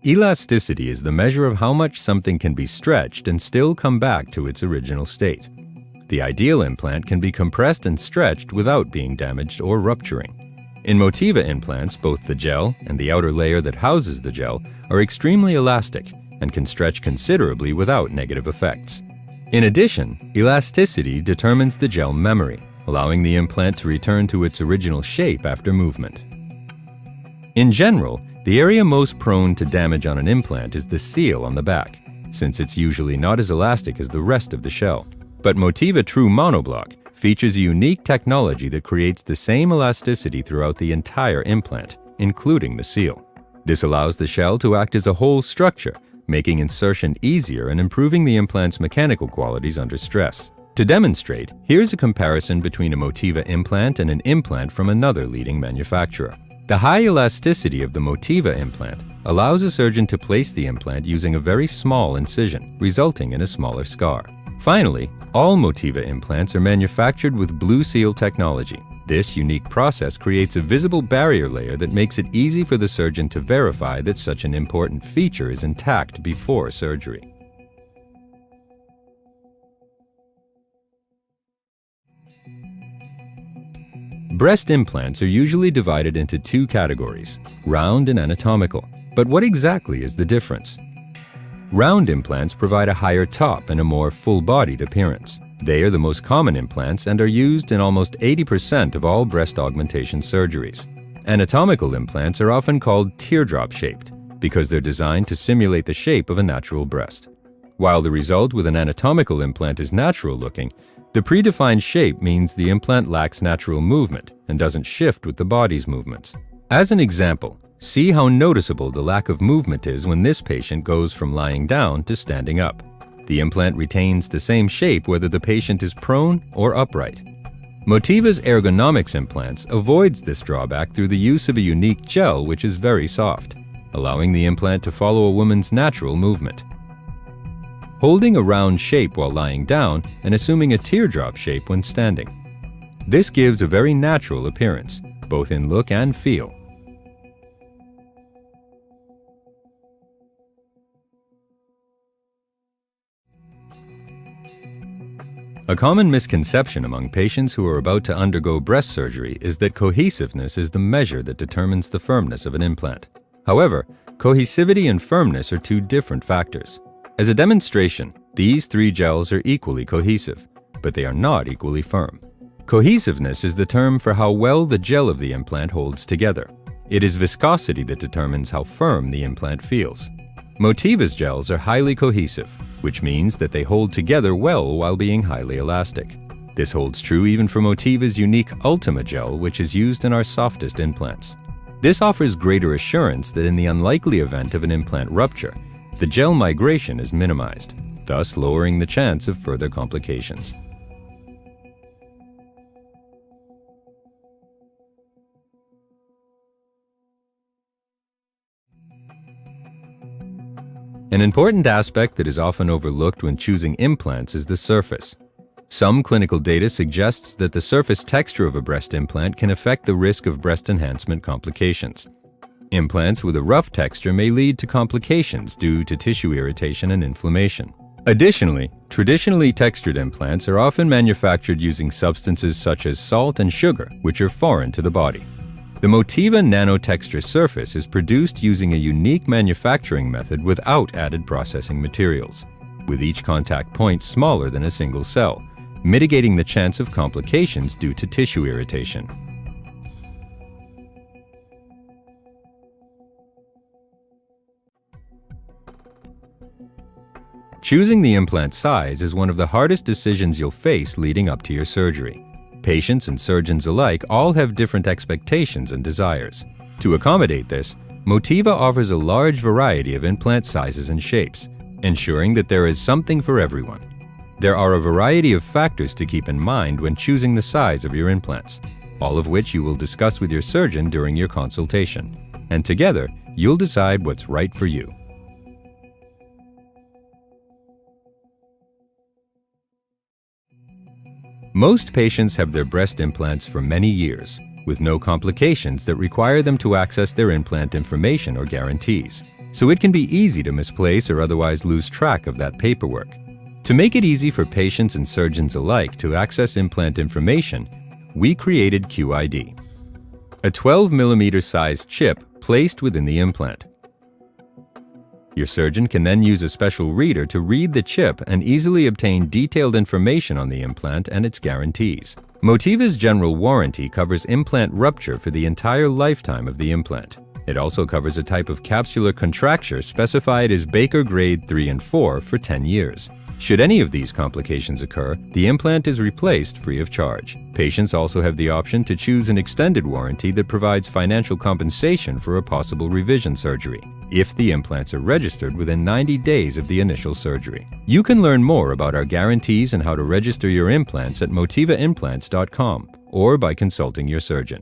Elasticity is the measure of how much something can be stretched and still come back to its original state. The ideal implant can be compressed and stretched without being damaged or rupturing. In MOTIVA implants, both the gel and the outer layer that houses the gel are extremely elastic and can stretch considerably without negative effects. In addition, elasticity determines the gel memory, allowing the implant to return to its original shape after movement. In general, the area most prone to damage on an implant is the seal on the back, since it's usually not as elastic as the rest of the shell. But MOTIVA True Monoblock features a unique technology that creates the same elasticity throughout the entire implant, including the seal. This allows the shell to act as a whole structure, making insertion easier and improving the implant's mechanical qualities under stress. To demonstrate, here's a comparison between a MOTIVA implant and an implant from another leading manufacturer. The high elasticity of the MOTIVA implant allows a surgeon to place the implant using a very small incision, resulting in a smaller scar. Finally, all MOTIVA implants are manufactured with Blue Seal technology. This unique process creates a visible barrier layer that makes it easy for the surgeon to verify that such an important feature is intact before surgery. Breast implants are usually divided into two categories, round and anatomical. But what exactly is the difference? Round implants provide a higher top and a more full-bodied appearance. They are the most common implants and are used in almost 80% of all breast augmentation surgeries. Anatomical implants are often called teardrop-shaped because they're designed to simulate the shape of a natural breast. While the result with an anatomical implant is natural-looking, the predefined shape means the implant lacks natural movement and doesn't shift with the body's movements. As an example, see how noticeable the lack of movement is when this patient goes from lying down to standing up. The implant retains the same shape whether the patient is prone or upright. MOTIVA's ergonomics implants avoids this drawback through the use of a unique gel which is very soft, allowing the implant to follow a woman's natural movement. Holding a round shape while lying down and assuming a teardrop shape when standing. This gives a very natural appearance, both in look and feel. A common misconception among patients who are about to undergo breast surgery is that cohesiveness is the measure that determines the firmness of an implant. However, cohesivity and firmness are two different factors. As a demonstration, these three gels are equally cohesive, but they are not equally firm. Cohesiveness is the term for how well the gel of the implant holds together. It is viscosity that determines how firm the implant feels. MOTIVA's gels are highly cohesive, which means that they hold together well while being highly elastic. This holds true even for MOTIVA's unique Ultima gel, which is used in our softest implants. This offers greater assurance that in the unlikely event of an implant rupture, the gel migration is minimized, thus lowering the chance of further complications. An important aspect that is often overlooked when choosing implants is the surface. Some clinical data suggests that the surface texture of a breast implant can affect the risk of breast enhancement complications. Implants with a rough texture may lead to complications due to tissue irritation and inflammation. Additionally, traditionally textured implants are often manufactured using substances such as salt and sugar, which are foreign to the body. The MOTIVA nanotexture surface is produced using a unique manufacturing method without added processing materials, with each contact point smaller than a single cell, mitigating the chance of complications due to tissue irritation. Choosing the implant size is one of the hardest decisions you'll face leading up to your surgery. Patients and surgeons alike all have different expectations and desires. To accommodate this, MOTIVA offers a large variety of implant sizes and shapes, ensuring that there is something for everyone. There are a variety of factors to keep in mind when choosing the size of your implants, all of which you will discuss with your surgeon during your consultation. And together, you'll decide what's right for you. Most patients have their breast implants for many years, with no complications that require them to access their implant information or guarantees. so it can be easy to misplace or otherwise lose track of that paperwork. To make it easy for patients and surgeons alike to access implant information, we created QID, a 12mm sized chip placed within the implant. Your surgeon can then use a special reader to read the chip and easily obtain detailed information on the implant and its guarantees. MOTIVA's general warranty covers implant rupture for the entire lifetime of the implant. It also covers a type of capsular contracture specified as Baker grade 3 and 4 for 10 years. Should any of these complications occur, the implant is replaced free of charge. Patients also have the option to choose an extended warranty that provides financial compensation for a possible revision surgery, if the implants are registered within 90 days of the initial surgery. You can learn more about our guarantees and how to register your implants at motivaimplants.com or by consulting your surgeon.